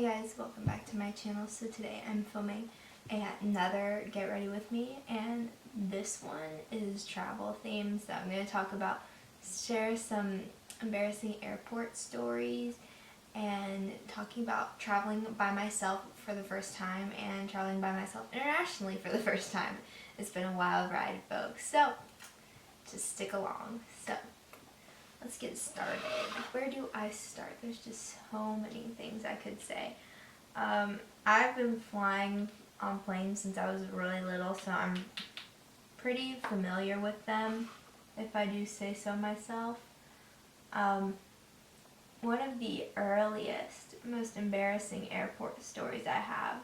Hey guys, welcome back to my channel. So today I'm filming another Get Ready With Me, and this one is travel themed. So I'm going to talk about, share some embarrassing airport stories, and talking about traveling by myself for the first time and traveling by myself internationally for the first time. It's been a wild ride, folks. So just stick along. So let's get started. Where do I start? There's just so many things I could say. I've been flying on planes since I was really little, so I'm pretty familiar with them, if I do say so myself. One of the earliest, most embarrassing airport stories I have,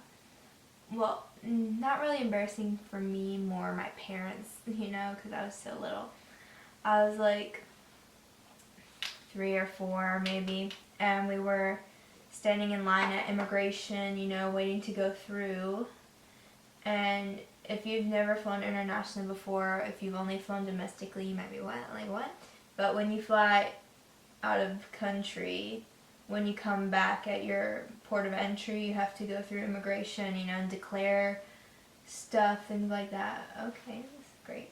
well, not really embarrassing for me, more my parents, because I was so little. I was like 3 or 4 maybe, and we were standing in line at immigration, waiting to go through. And if you've never flown internationally before, if you've only flown domestically, you might be what? But when you fly out of country, when you come back at your port of entry, you have to go through immigration, and declare stuff, things like that. Okay, that's great.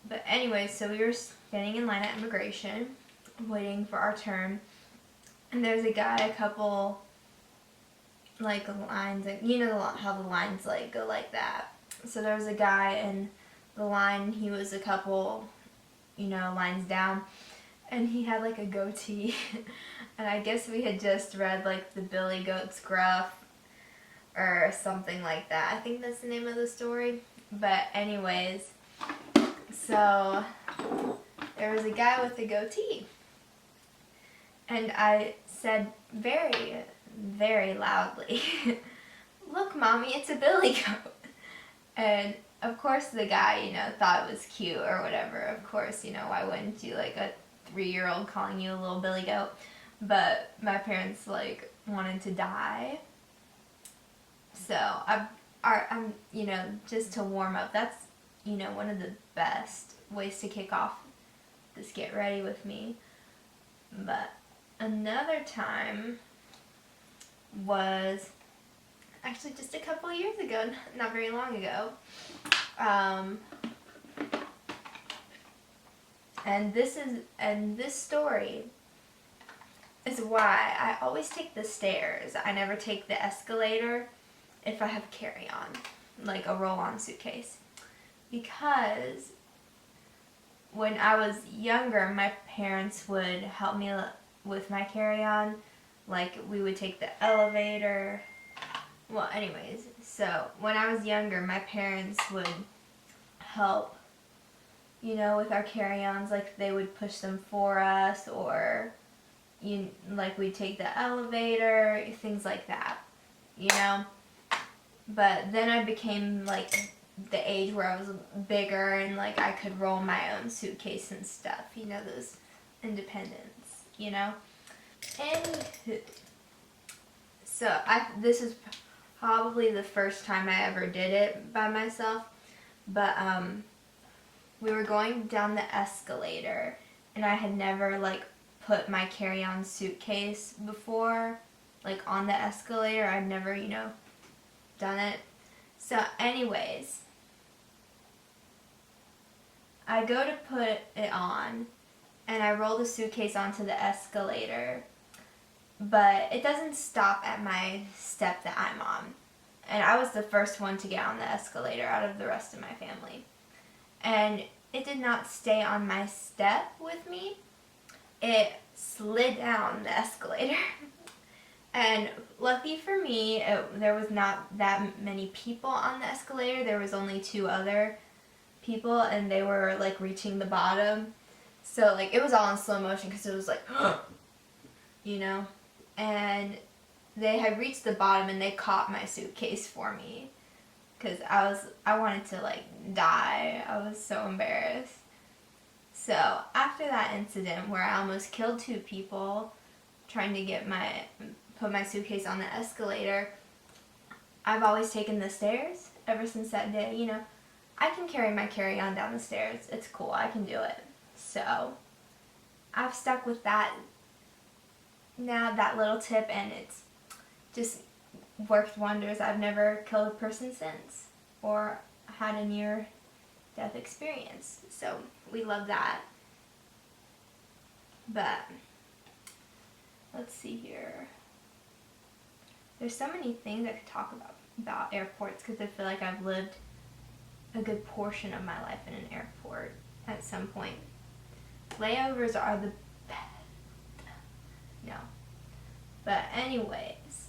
But anyway, so we were standing in line at immigration, waiting for our turn, and there's a guy, a couple, like, lines, how the lines, like, go like that. So there was a guy in the line, he was a couple, lines down, and he had, like, a goatee, and I guess we had just read, like, the Billy Goat's Gruff, or something like that. I think that's the name of the story. But anyways, so there was a guy with a goatee, and I said very, very loudly, "Look, Mommy, it's a billy goat." And of course the guy, thought it was cute or whatever. Of course, why wouldn't you, like a 3-year-old calling you a little billy goat? But my parents, like, wanted to die. So I'm, just to warm up, that's, one of the best ways to kick off this Get Ready With Me. But another time was actually just a couple of years ago, not very long ago. And this story is why I always take the stairs. I never take the escalator if I have carry-on, like a roll-on suitcase. Because when I was younger, my parents would help me with my carry-on. Like, we would take the elevator. Well, anyways, so when I was younger, my parents would help, with our carry-ons. Like, they would push them for us, or, like, we'd take the elevator, things like that, But then I became, like, the age where I was bigger and, like, I could roll my own suitcase and stuff, those independence, And so this is probably the first time I ever did it by myself, but we were going down the escalator, and I had never, like, put my carry-on suitcase before, like, on the escalator. I'd never, done it. So anyways, I go to put it on, and I roll the suitcase onto the escalator, but it doesn't stop at my step that I'm on. And I was the first one to get on the escalator out of the rest of my family. And it did not stay on my step with me. It slid down the escalator. And lucky for me, there was not that many people on the escalator. There was only 2 other people, and they were, like, reaching the bottom. So, like, it was all in slow motion because it was like, And they had reached the bottom, and they caught my suitcase for me because I wanted to, like, die. I was so embarrassed. So after that incident where I almost killed 2 people trying to put my suitcase on the escalator, I've always taken the stairs ever since that day. I can carry my carry-on down the stairs. It's cool. I can do it. So I've stuck with that now, that little tip, and just worked wonders. I've never killed a person since or had a near-death experience. So we love that. But let's see here. There's so many things I could talk about airports because I feel like I've lived a good portion of my life in an airport at some point. Layovers are the best. No. But anyways,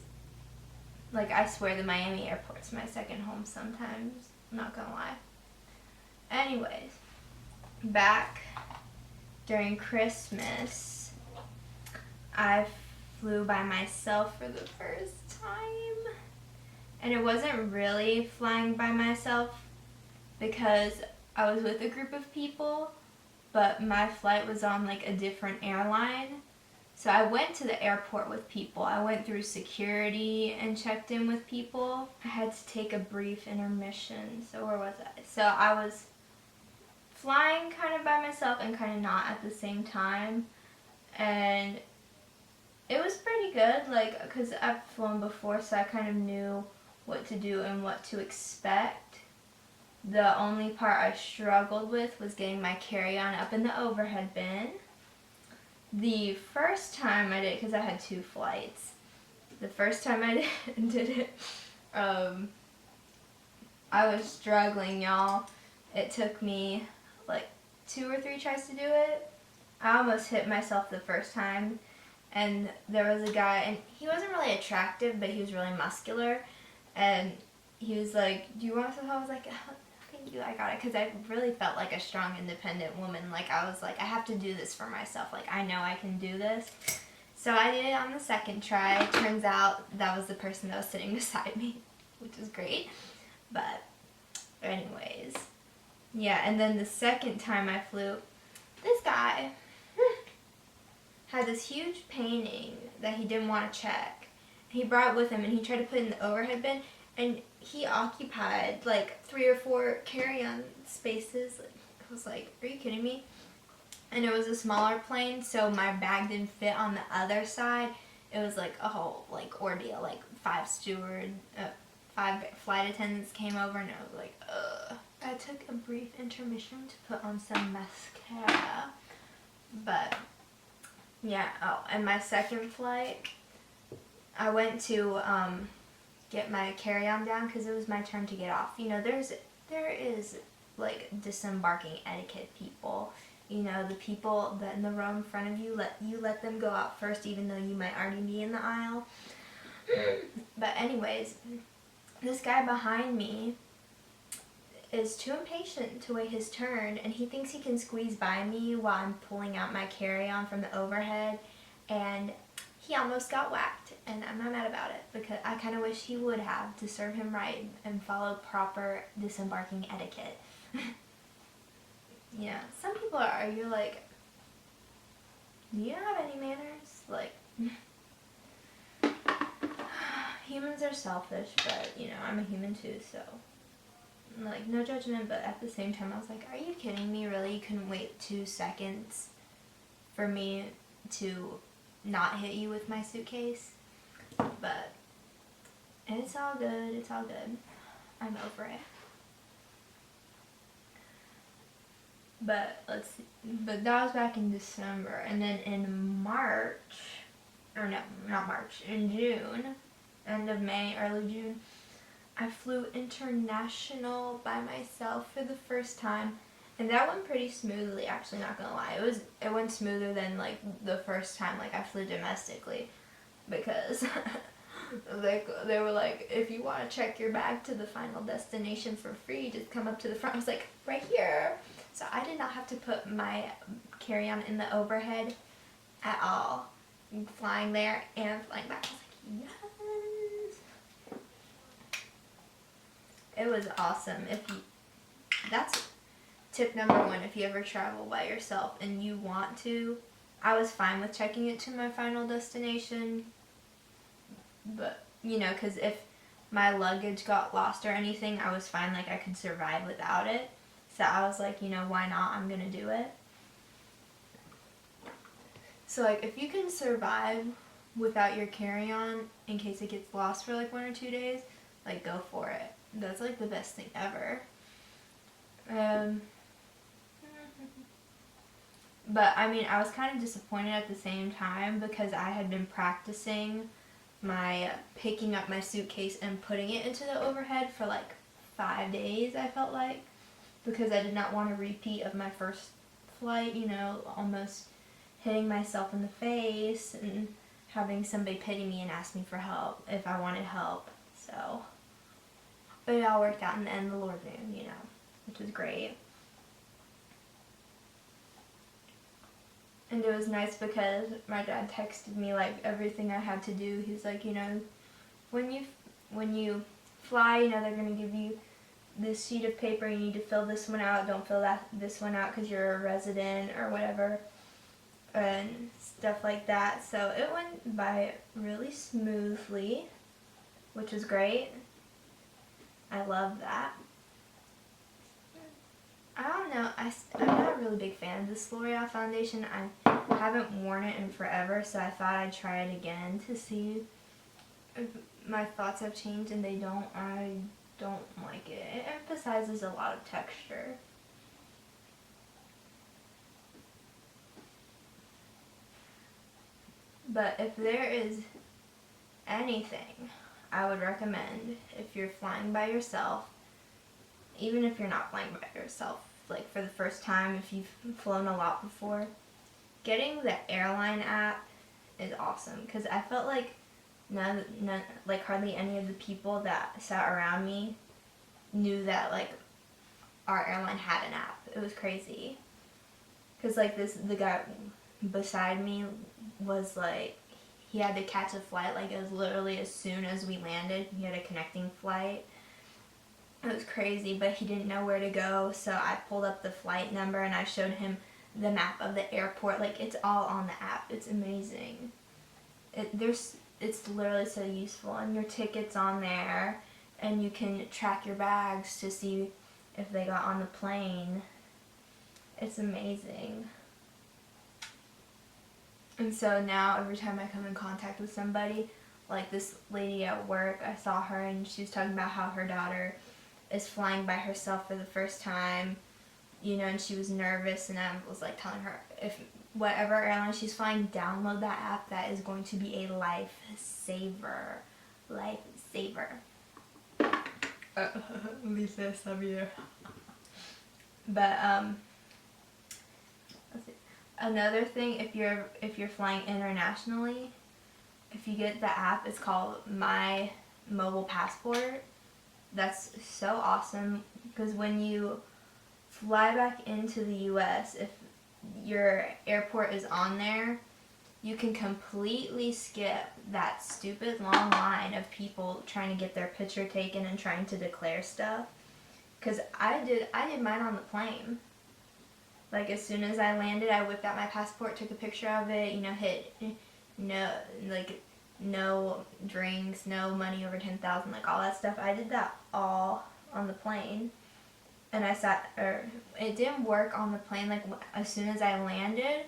like I swear the Miami airport's my second home sometimes. I'm not gonna lie. Anyways, back during Christmas, I flew by myself for the first time. And it wasn't really flying by myself because I was with a group of people, but my flight was on like a different airline. So I went to the airport with people. I went through security and checked in with people. I had to take a brief intermission. So where was I? So I was flying kind of by myself and kind of not at the same time. And it was pretty good, like, because I've flown before, so I kind of knew what to do and what to expect. The only part I struggled with was getting my carry-on up in the overhead bin. The first time I did it, because I had 2 flights, the first time I did it, I was struggling, y'all. It took me like 2 or 3 tries to do it. I almost hit myself the first time, and there was a guy, and he wasn't really attractive, but he was really muscular, and he was like, "Do you want some help?" I was like, "Thank you, I got it," because I really felt like a strong, independent woman. Like, I was like, I have to do this for myself. Like, I know I can do this. So I did it on the second try. Turns out that was the person that was sitting beside me, which was great. But anyways, yeah, and then the second time I flew, this guy had this huge painting that he didn't want to check. He brought it with him, and he tried to put it in the overhead bin, and he occupied like 3 or 4 carry-on spaces. I was like, are you kidding me? And it was a smaller plane, so my bag didn't fit on the other side. It was like a whole like ordeal. Like 5 flight attendants came over, and I was like, ugh. I took a brief intermission to put on some mascara, but yeah. Oh, and my second flight, I went to get my carry-on down because it was my turn to get off. You know, there is like disembarking etiquette, people. You know, the people that in the row in front of you, let them go out first, even though you might already be in the aisle. But anyways, this guy behind me is too impatient to wait his turn, and he thinks he can squeeze by me while I'm pulling out my carry-on from the overhead, and he almost got whacked, and I'm not mad about it because I kind of wish he would have, to serve him right and follow proper disembarking etiquette. Yeah, some people you're like, do you not have any manners? Like, humans are selfish, but, you know, I'm a human too, so, like, no judgment, but at the same time, I was like, are you kidding me? Really? You couldn't wait 2 seconds for me to not hit you with my suitcase? But it's all good. It's all good. I'm over it. But let's see. But that was back in December, and then in March, or no, not March, in June, end of May, early June, I flew international by myself for the first time, and that went pretty smoothly, actually, not gonna lie. It went smoother than like the first time like I flew domestically, because they were like, if you want to check your bag to the final destination for free, just come up to the front. I was like, right here. So I did not have to put my carry-on in the overhead at all. Flying there and flying back. I was like, yes. It was awesome. That's tip number 1. If you ever travel by yourself and you want to, I was fine with checking it to my final destination. But, you know, because if my luggage got lost or anything, I was fine. Like, I could survive without it. So I was like, you know, why not? I'm going to do it. So, like, if you can survive without your carry-on in case it gets lost for like 1 or 2 days, like go for it. That's like the best thing ever. But I mean, I was kind of disappointed at the same time because I had been practicing my picking up my suitcase and putting it into the overhead for like 5 days, I felt like, because I did not want a repeat of my first flight, you know, almost hitting myself in the face and having somebody pity me and ask me for help if I wanted help. So, but it all worked out in the end, the Lord knew, you know, which was great. And it was nice because my dad texted me like everything I had to do. He's like, you know, when you fly, you know, they're going to give you this sheet of paper. You need to fill this one out. Don't fill this one out because you're a resident or whatever. And stuff like that. So it went by really smoothly, which was great. I love that. I don't know, I'm not a really big fan of this L'Oreal foundation. I haven't worn it in forever, so I thought I'd try it again to see if my thoughts have changed, and they don't. I don't like it. It emphasizes a lot of texture. But if there is anything I would recommend if you're flying by yourself, even if you're not flying by yourself, like for the first time, if you've flown a lot before, getting the airline app is awesome. Because I felt like like hardly any of the people that sat around me knew that like our airline had an app. It was crazy. Because like the guy beside me was like, he had to catch a flight, like it was literally as soon as we landed, he had a connecting flight. It was crazy, but he didn't know where to go, so I pulled up the flight number and I showed him the map of the airport. Like, it's all on the app. It's amazing. It's literally so useful, and your ticket's on there, and you can track your bags to see if they got on the plane. It's amazing. And so now every time I come in contact with somebody, like this lady at work, I saw her and she was talking about how her daughter is flying by herself for the first time, you know, and she was nervous, and I was like telling her, if whatever airline she's flying, download that app. That is going to be a lifesaver. Lifesaver. Lisa Xavier. But let's see. Another thing, if you're flying internationally, if you get the app, it's called My Mobile Passport. That's so awesome, because when you fly back into the US, if your airport is on there, you can completely skip that stupid long line of people trying to get their picture taken and trying to declare stuff. Because I did mine on the plane. Like, as soon as I landed, I whipped out my passport, took a picture of it, you know, hit no drinks, no money over 10,000, like all that stuff. I did that all on the plane, and it didn't work on the plane. Like, as soon as I landed,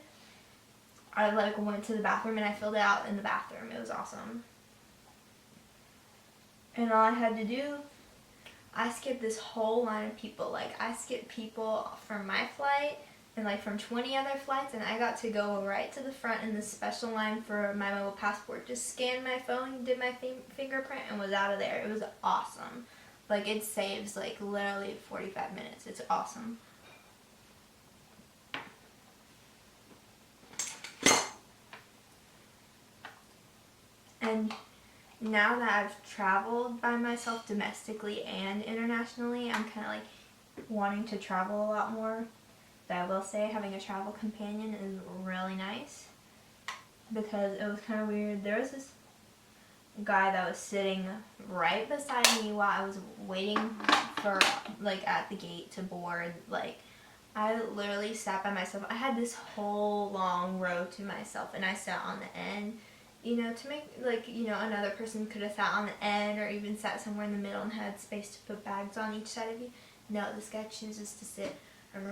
I like went to the bathroom and I filled it out in the bathroom. It was awesome. And all I had to do, I skipped this whole line of people. Like, I skipped people from my flight and like from 20 other flights, and I got to go right to the front in this special line for my mobile passport. Just scanned my phone, did my fingerprint, and was out of there. It was awesome. Like, it saves like literally 45 minutes. It's awesome. And now that I've traveled by myself domestically and internationally, I'm kind of like wanting to travel a lot more. But I will say having a travel companion is really nice, because it was kind of weird. There was this guy that was sitting right beside me while I was waiting for, like, at the gate to board. Like, I literally sat by myself. I had this whole long row to myself, and I sat on the end, you know, to make, like, you know, another person could have sat on the end or even sat somewhere in the middle and had space to put bags on each side of you. No, this guy chooses to sit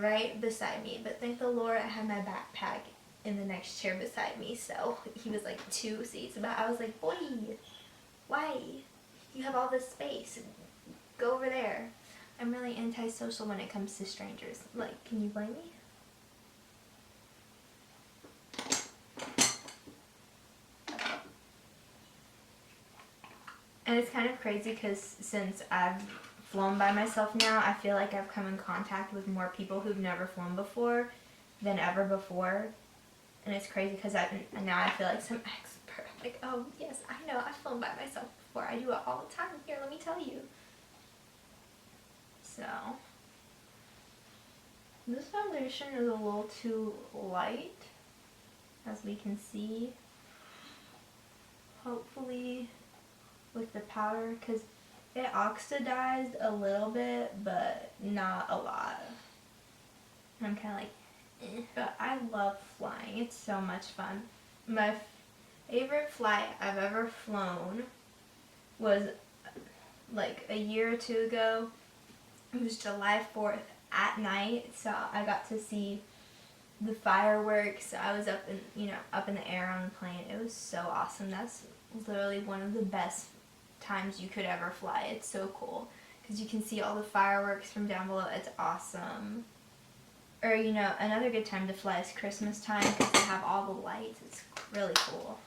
right beside me. But thank the Lord I had my backpack in the next chair beside me, so he was like 2 seats, but I was like, boy, why? You have all this space. Go over there. I'm really antisocial when it comes to strangers. Like, can you blame me? And it's kind of crazy because since I've flown by myself now, I feel like I've come in contact with more people who've never flown before than ever before. And it's crazy because now I feel like some expert. Like, oh, yes, I know. I've flown by myself before. I do it all the time. Here, let me tell you. So, this foundation is a little too light, as we can see. Hopefully with the powder, because it oxidized a little bit, but not a lot. I'm kind of like, eh. But I love flying. It's so much fun. My favorite flight I've ever flown was like a year or 2 ago. It was July 4th at night, so I got to see the fireworks. I was up in the air on the plane. It was so awesome. That's literally one of the best times you could ever fly. It's so cool because you can see all the fireworks from down below. It's awesome. Or another good time to fly is Christmas time because they have all the lights. It's really cool.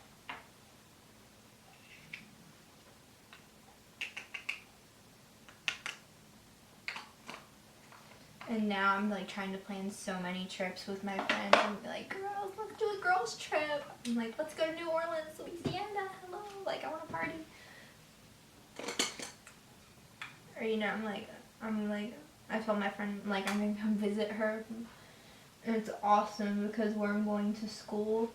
And now I'm like trying to plan so many trips with my friends and be like, girls, let's do a girls trip. I'm like, let's go to New Orleans, Louisiana. Hello, like I want to party. Or I'm like, I told my friend like I'm gonna come visit her, and it's awesome because where I'm going to school,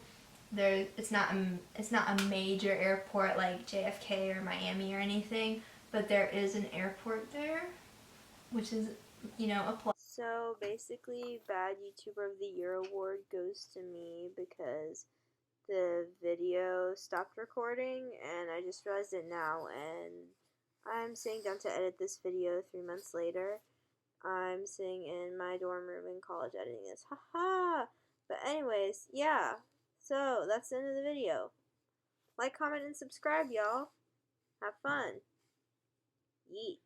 it's not a major airport like JFK or Miami or anything, but there is an airport there, which is a plus. So basically, Bad YouTuber of the Year award goes to me because the video stopped recording and I just realized it now, and I'm sitting down to edit this video 3 months later. I'm sitting in my dorm room in college editing this. Haha! But anyways, yeah. So that's the end of the video. Like, comment, and subscribe, y'all. Have fun. Yeet.